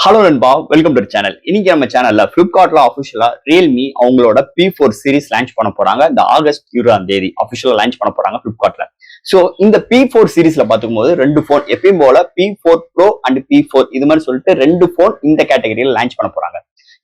Hello நண்பா, welcome to channel. இன்னைக்கு நம்ம சேனல்ல பிளிப்கார்ட்ல அபிஷியலா ரியல்மி அவங்களோட P4 சீரிஸ் லான்ச் பண்ண போறாங்க. இந்த ஆகஸ்ட் 20 அபிஷியலா லான்ச் பண்ண போறாங்க பிளிப்கார்ட்ல. சோ இந்த P4 சீரிஸ்ல பாத்துக்கும்போது ரெண்டு போன் எப்பயும் போல P4 Pro அண்ட் P4 இது மாதிரி சொல்லிட்டு ரெண்டு போன் இந்த கேட்டகரியில லான்ச் பண்ண போறாங்க.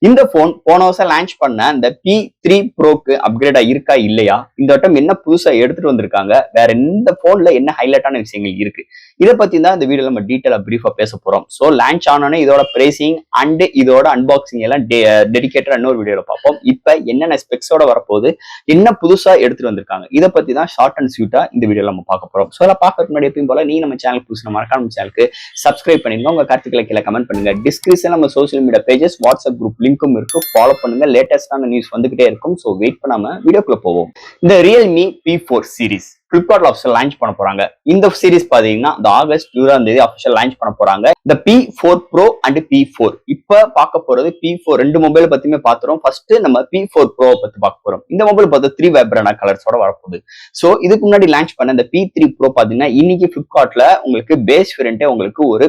இந்த போன் போன வருஷம் லான்ச் பண்ண இந்த P3 ப்ரோக்கு அப்கிரேடா இருக்கா இல்லையா, இந்த வட்டம் என்ன புதுசா எடுத்துட்டு வந்திருக்காங்க, வேற எந்த போன்ல என்ன ஹைலைட்டான விஷயங்கள் இருக்கு, இதை பத்தி தான் இந்த வீடியோல நம்ம டீட்டெயிலா பிரீஃபா பேச போறோம். ஸோ லான்ச் ஆனோன்னே இதோட பிரைசிங் அண்ட் இதோட அன்பாக்சிங் எல்லாம் டெடிகேட்டடா இன்னொரு வீடியோல பார்ப்போம். இப்ப என்னென்ன ஸ்பெக்ஸோட வரப்போகுது, என்ன புதுசா எடுத்துட்டு வந்திருக்காங்க, இதை பத்தி தான் ஷார்ட் அண்ட் ஸ்வீட்டா இந்த வீடியோல நம்ம பார்க்க போறோம். ஸோ அதை பார்க்கறதுக்கு முன்னாடி எப்பயும் போல நீ நம்ம சேனல் புதுசு மறக்காம நம்ம சேனலுக்கு சப்ஸ்கிரைப் பண்ணிருங்க. உங்க கருத்துக்களை கீழே கமெண்ட் பண்ணுங்க. டிஸ்கிரிப்ஷன்ல நம்ம social media pages, WhatsApp group லிங்க்கும் இருக்கு, ஃபாலோ பண்ணுங்க. லேட்டஸ்டான நியூஸ் வந்துகிட்டே இருக்கும். ஸோ வெயிட் பண்ணாம வீடியோக்குள்ள போவோம். இந்த ரியல்மி P4 சீரிஸ் பிளிப்கார்ட்ல அபிஷியல் லான்ச் பண்ண போறாங்க. இந்த சீரிஸ் பாத்தீங்கன்னா இந்த ஆகஸ்ட் 20 அபிஷியல் லான்ச் பண்ண போறாங்க. இந்த P4 Pro அண்ட் P4 இப்ப பார்க்க போறது P4 ரெண்டு மொபைல் பத்தியுமே பாத்துறோம். ஃபர்ஸ்ட் நம்ம P4 Pro பத்தி பார்க்க போறோம். இந்த மொபைல் பார்த்து 3 வைப்ரன்ட் கலர்ஸோட வரப்போகுது. சோ இதுக்கு முன்னாடி லான்ச் பண்ண இந்த P3 Pro பாத்தீங்கன்னா இன்னைக்கு பிளிப்கார்ட்ல உங்களுக்கு பேஸ் வேரியன்ட்டே உங்களுக்கு ஒரு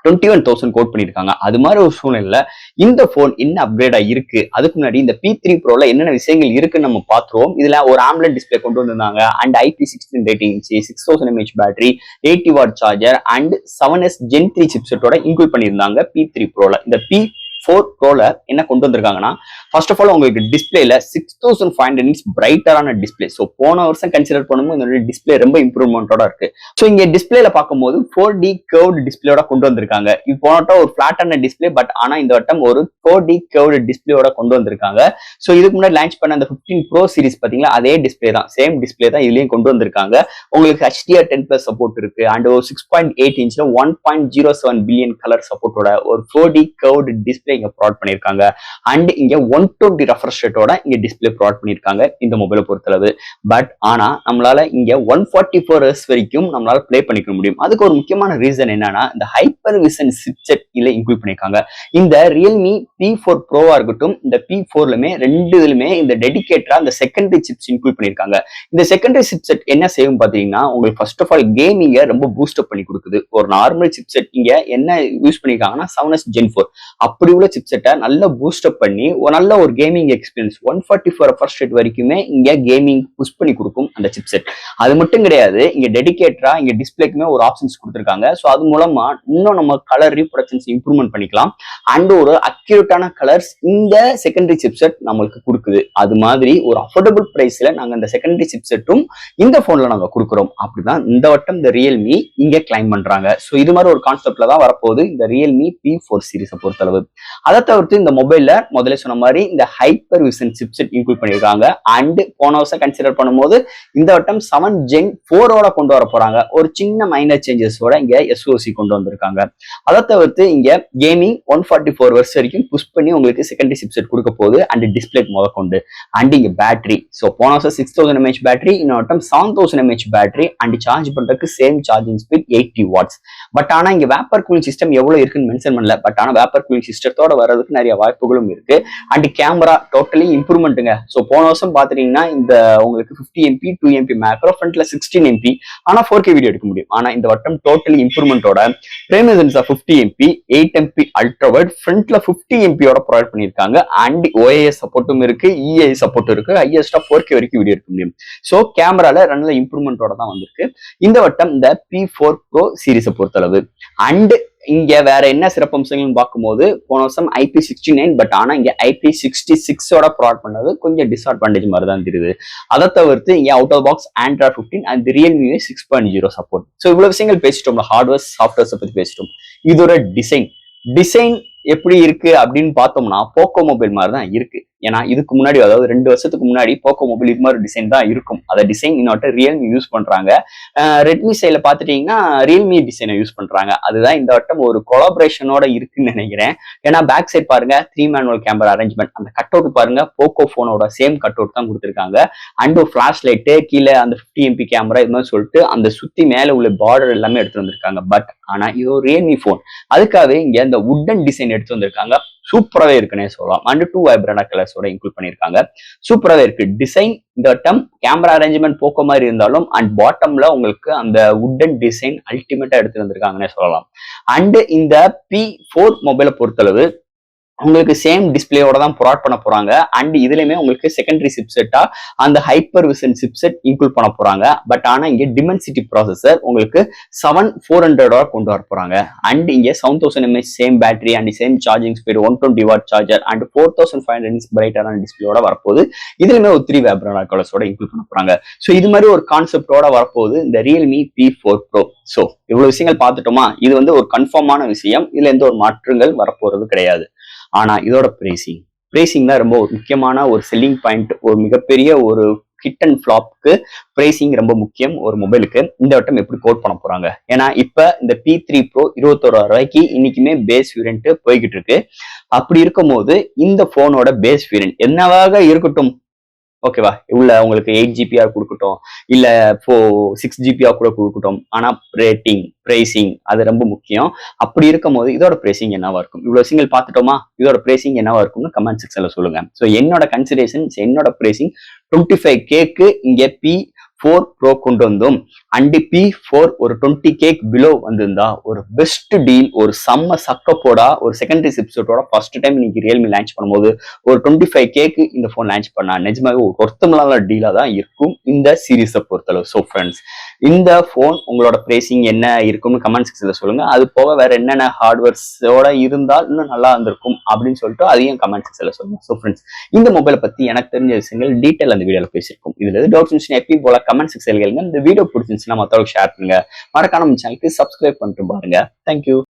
21,000 கோட் பண்ணிருக்காங்க. அது மாதிரி ஒரு சூழ்நிலையில இந்த போன் என்ன அப்கிரேடா இருக்கு, அதுக்கு முன்னாடி இந்த P3 Proல என்னென்ன விஷயங்கள் இருக்குன்னு நம்ம பாத்துருவோம். இதுல ஒரு AMOLED டிஸ்பிளே கொண்டு வந்திருந்தாங்க and IP16 rating, 6000 mAh battery, 80 watt charger and 7S Gen 3 சிப்செட்டோட இன்க்ளூட் பண்ணியிருந்தாங்க P3 Proல. இந்த P4 Proல என்ன கொண்டு வந்திருக்காங்கன்னா, ஃபர்ஸ்ட் ஆஃப் ஆல் உங்களுக்கு டிஸ்பிளேல 6500 nits பிரைட்டரான டிஸ்பிளே. ஸோ போன வருஷம் கன்சிடர் பண்ணும்போது இந்த டிஸ்பிளே ரொம்ப இம்ப்ரூவ்மெண்டோட இருக்கு. ஸோ இங்க டிஸ்பிளேல பார்க்கும்போது 4D கர்வ்டு டிஸ்பிளேயோட கொண்டு வந்திருக்காங்க. இப்போ ஒரு பிளாட்டான டிஸ்பிளே, பட் ஆனா இந்த வட்டம் ஒரு 4D கர்வ்டு டிஸ்பிளேயோட கொண்டு வந்திருக்காங்க. ஸோ இதுக்கு முன்னாடி லான்ச் பண்ண அந்த 15 Pro சீரிஸ் பாத்தீங்களா, அதே டிஸ்பிளே தான், சேம் டிஸ்பிளே தான் இதுலயும் கொண்டு வந்திருக்காங்க. உங்களுக்கு HDR10+ சப்போர்ட் இருக்கு அண்ட் ஒரு 6.8 இன்ச்ல 1.07 பில்லியன் கலர் சப்போர்ட்டோட ஒரு 4D கர்வ்டு டிஸ்பிளே இங்க ப்ரொவைட் பண்ணிருக்காங்க. அண்ட் இங்க 120 ரெஃப்ரெஷ் ரேட்டோட இங்க டிஸ்பிளே ப்ரொவைட் பண்ணிருக்காங்க இந்த மொபைலை பொறுத்தளவு. பட் ஆனா நம்மளால இங்க 144 ஹெர்ட்ஸ் வரைக்கும் நம்மளால பிளே பண்ணிக்க முடியும். அதுக்கு ஒரு முக்கியமான ரீசன் என்னன்னா, இந்த ஹைப்பர் விஷன் சிப்செட் இதுல இன்க்ளூட் பண்ணிருக்காங்க. இந்த ரியல்மி P4 Proவா இருக்கட்டும், இந்த P4லுமே ரெண்டு இதுலுமே இந்த டெடிகேட்டரா இந்த செகண்டரி சிப்ஸ் இன்க்ளூட் பண்ணிருக்காங்க. இந்த செகண்டரி சிப்செட் என்ன செய்யும் பாத்தீங்கன்னா, உங்களுக்கு ஃபர்ஸ்ட் ஆஃப் ஆல் கேமிங்க ரொம்ப பூஸ்ட் அப் பண்ணி கொடுக்குது. ஒரு நார்மல் சிப்செட் இங்க என்ன யூஸ் பண்ணிருக்காங்கன்னா 7S Gen 4 அப்படி உள்ள சிப்செட்டை நல்லா பூஸ்ட் அப் பண்ணி ஒரு நல்ல ஒரு கேமிங் எக்ஸ்பீரியன்ஸ் 144 ரெஃப்ரெஷ் ரேட் வரைக்குமே இங்க கேமிங் புஷ் பண்ணி கொடுக்கும் அந்த சிப்செட். அது மட்டும் கிடையாது, இங்க டெடிகேட்டரா இங்க டிஸ்பிளேக்குமே ஒரு ஆப்ஷன்ஸ் கொடுத்திருக்காங்க. ஸோ அது மூலமா இன்னும் நம்ம கலர் ரீப்ரொடக்ஷன்ஸ் இம்ப்ரூவ்மெண்ட் பண்ணிக்கலாம் அண்ட் ஒரு அக்யூரேட்டான கலர்ஸ் இந்த செகண்டரி சிப்செட் நம்மளுக்கு கொடுக்குது. அது மாதிரி ஒரு அஃபோர்டபுள் பிரைஸ்ல நாங்க இந்த செகண்டரி சிப்செட்டும் இந்த போன்ல நாங்க கொடுக்குறோம். அப்படிதான் இந்த வட்டம் இந்த ரியல்மி இங்க கிளைம் பண்றாங்க. ஸோ இது மாதிரி ஒரு கான்செப்ட்ல தான் வரப்போகுது இந்த ரியல்மி P4 சீரிஸை பொறுத்தளவு. அதை தவிர்த்து இந்த மொபைல்ல முதல்ல சொன்ன மாதிரி இந்த ஹைப்பர் விஷன் சிப்செட் இன்க்ளூட் பண்ணிருக்காங்க அண்ட் போன வருஷம் கன்சிடர் பண்ணும்போது இந்த வட்டம் 7 Gen 4ஓட கொண்டு வர போறாங்க. ஒரு சின்ன மைனர் சேஞ்சஸோட இங்க SoC கொண்டு வந்திருக்காங்க. அதை தவிர்த்து இங்க கேமிங் 144 ஹெர்ட்ஸ் வரைக்கும் புஷ் பண்ணி உங்களுக்கு செகண்டரி சிப்செட் கொடுக்க போகுது அண்ட் டிஸ்பிளே முதற்கொண்டு. அண்ட் இங்க பேட்டரி, ஸோ போன வருஷம் 6000 mAh பேட்டரி, இந்த வட்டம் 7000 mAh பேட்டரி அண்ட் சார்ஜ் பண்றதுக்கு same charging speed 80 watts. But ஆனா இங்க வேப்பர் கூலிங் சிஸ்டம் எவ்வளவு இருக்குன்னு மென்ஷன் பண்ணல. பட் ஆனா வேப்பர் கூலிங் சிஸ்டத்தோட வர்றதுக்கு நிறைய வாய்ப்புகளும் இருக்கு. அண்ட் கேமரா டோட்டலி இம்ப்ரூவ்மெண்ட்டுங்க. ஸோ போன வருஷம் பாத்தீங்கன்னா இந்த உங்களுக்கு 50 MP 2 MP மேக்ரோ, ஃப்ரண்ட்ல 16 MP, ஆனா 4K வீடியோ எடுக்க முடியும். ஆனா இந்த வட்டம் டோட்டலி இம்ப்ரூவ்மெண்டோட primary sensor 50 MP 8 MP ultra wide, ஃப்ரண்ட்ல 50 MPயோட ப்ரொவைட் பண்ணிருக்காங்க அண்ட் OIS சப்போர்ட்டும் இருக்கு, EI சப்போர்ட் இருக்கு, ஹையஸ்டா 4K வரைக்கும் வீடியோ எடுக்க முடியும். ஸோ கேமரால நல்ல இம்ப்ரூவ்மெண்டோட தான் வந்திருக்கு இந்த வட்டம் இந்த P4 Pro சீரிஸை பொறுத்தளவு. அண்ட் இங்க வேற என்ன சிறப்பம்சங்கள்னு பார்க்கும்போது போன வருஷம் IP69, பட் ஆனா இங்க IP66ஓட ப்ரொவைட் பண்ணது கொஞ்சம் டிஸ்அட்வான்டேஜ் மாதிரி தான் தெரியுது. அதை தவிர்த்து இங்க out of box Android 15 and Realme 6.0 support. So இவ்வளவு விஷயங்கள் பேசிட்டோம். ஹார்ட்வேர் சாஃப்ட்வேர்ஸை பத்தி பேசிட்டோம். இதோட டிசைன் எப்படி இருக்கு அப்படின்னு பார்த்தோம்னா போக்கோ மொபைல் மாதிரி தான் இருக்கு. ஏன்னா இதுக்கு முன்னாடி, அதாவது 2 வருஷத்துக்கு முன்னாடி போக்கோ மொபைல் இது மாதிரி டிசைன் தான் இருக்கும். அதை டிசைன் இன்னொரு ரியல்மி யூஸ் பண்றாங்க. ரெட்மி சைட்ல பாத்துட்டீங்கன்னா ரியல்மி டிசைனை யூஸ் பண்றாங்க. அதுதான் இந்த வட்டம் ஒரு கொலாபரேஷனோட இருக்குன்னு நினைக்கிறேன். ஏன்னா பேக் சைட் பாருங்க 3 மேனுவல் கேமரா அரேஞ்ச்மெண்ட், அந்த கட் அவுட் பாருங்க போக்கோ போனோட சேம் கட் அவுட் தான் கொடுத்திருக்காங்க. அண்ட் ஒரு ஃபிளாஷ் லைட்டு கீழே அந்த 50 MP கேமரா இது மாதிரி சொல்லிட்டு அந்த சுத்தி மேல உள்ள பார்டர் எல்லாமே எடுத்து வந்திருக்காங்க. பட் ஆனா இது ஒரு ரியல்மி போன். அதுக்காகவே இங்க இந்த வுட்டன் டிசைன் எடுத்து வந்திருக்காங்க. சூப்பராகவே இருக்குன்னே சொல்லலாம். அண்ட் 2 வைப்ரண்ட் கலர்ஸோட இன்க்ளூட் பண்ணியிருக்காங்க. சூப்பராகவே இருக்கு டிசைன். இந்த வட்டம் கேமரா அரேஞ்ச்மெண்ட் போக்க மாதிரி இருந்தாலும் அண்ட் பாட்டம்ல உங்களுக்கு அந்த வுட்டன் டிசைன் அல்டிமேட்டா எடுத்து வந்திருக்காங்கன்னே சொல்லலாம். அண்ட் இந்த P4 மொபைலை பொறுத்தளவு உங்களுக்கு சேம் டிஸ்பிளேயோட தான் ப்ரொவைட் பண்ண போறாங்க. அண்ட் இதுலயுமே உங்களுக்கு செகண்டரி சிப்செட்டா அந்த ஹைப்பர் விஷன் சிப்செட் இன்க்ளூட் பண்ண போறாங்க. பட் ஆனா இங்க டிமென்சிட்டி ப்ராசஸர் உங்களுக்கு 7400 கொண்டு வர போறாங்க. அண்ட் இங்க 7000 mAh same battery and same charging speed 120 what charger and 4500 nits பிரைட்டான டிஸ்பிளேயோட வரப்போகுது. இதுலயுமே ஒரு 3 வைப்ரண்ட் கலர்ஸோட இன்க்ளூட் பண்ண போறாங்க. ஸோ இது மாதிரி ஒரு கான்செப்டோட வரப்போகுது இந்த ரியல்மி P4 Pro. ஸோ இவ்வளவு விஷயங்கள் பார்த்துட்டோமா? இது வந்து ஒரு கன்ஃபார்மான விஷயம். இதுல எந்த ஒரு மாற்றங்கள் வரப்போறது கிடையாது. ஆனா இதோட பிரைசிங் தான் ரொம்ப முக்கியமான ஒரு செல்லிங் பாயிண்ட். ஒரு மிகப்பெரிய ஒரு ஹிட் அண்ட் ஃபிளாப்க்கு பிரைசிங் ரொம்ப முக்கியம் ஒரு மொபைலுக்கு. இந்த வட்டம் எப்படி கோட் பண்ண போறாங்க? ஏன்னா இப்ப இந்த P3 Pro 21,000 இன்னைக்குமே பேஸ் வேரியன்ட் போய்கிட்டு இருக்கு. அப்படி இருக்கும் போது இந்த போனோட பேஸ் வேரியன்ட் என்னவாக இருக்கட்டும், ஓகேவா, உள்ள உங்களுக்கு 8 GB கொடுக்கட்டும், இல்ல 6 GB கூட கொடுக்கட்டும். ஆனா ரேட்டிங் பிரைசிங் அது ரொம்ப முக்கியம். அப்படி இருக்கும் போது இதோட பிரைசிங் என்னவா இருக்கும்? இவ்வளவு சிங்கிள் பார்த்துட்டோமா? இதோட பிரைசிங் என்னவா இருக்கும்னு கமெண்ட் செக்ஷன்ல சொல்லுங்க. ஸோ என்னோட கன்சிடரேஷன், என்னோட பிரைசிங் 25K இங்க P4 Pro கொண்டு வந்தோம். அண்ட் P4 ஒரு 20K பிலோ வந்திருந்தா ஒரு பெஸ்ட் டீல், ஒரு செம்ம சக்கப்போடா ஒரு செகண்டரி சிப்செட்டோட ஃபர்ஸ்ட் டைம் இன்னைக்கு ரியல்மி லான்ச் பண்ணும்போது ஒரு 25K இந்த போன் லான்ச் பண்ணா நிஜமாவே ஒரு ஒருத்தமில்லாத டீலா தான் இருக்கும் இந்த சீரீஸை பொறுத்தளவு. ஸோ ஃப்ரெண்ட்ஸ், இந்த போன் உங்களோட பிரைசிங் என்ன இருக்கும்னு கமெண்ட் செக்ஷன்ல சொல்லுங்க. அது போக வேற என்னென்ன ஹார்ட்வேர்ஸோட இருந்தால் இன்னும் நல்லா இருந்திருக்கும் அப்படின்னு சொல்லிட்டு அதையும் கமெண்ட் செக்ஷன்ல சொல்லுங்க. ஸோ ஃப்ரெண்ட்ஸ், இந்த மொபைலை பத்தி எனக்கு தெரிஞ்ச விஷயங்கள் டீட்டெயில் அந்த வீடியோல பேசியிருக்கோம். இதுல எது டவுட்ஸ் இருந்துச்சுன்னா எப்பயும் போல கமெண்ட் செக்ஷன்ல கேளுங்க. இந்த வீடியோ பிடிச்சிருந்துச்சுன்னா மற்றவங்களுக்கு ஷேர் பண்ணுங்க. மறக்காம நம்ம சேனலுக்கு சப்ஸ்கிரைப் பண்ணிட்டு பாருங்க. தேங்க்யூ.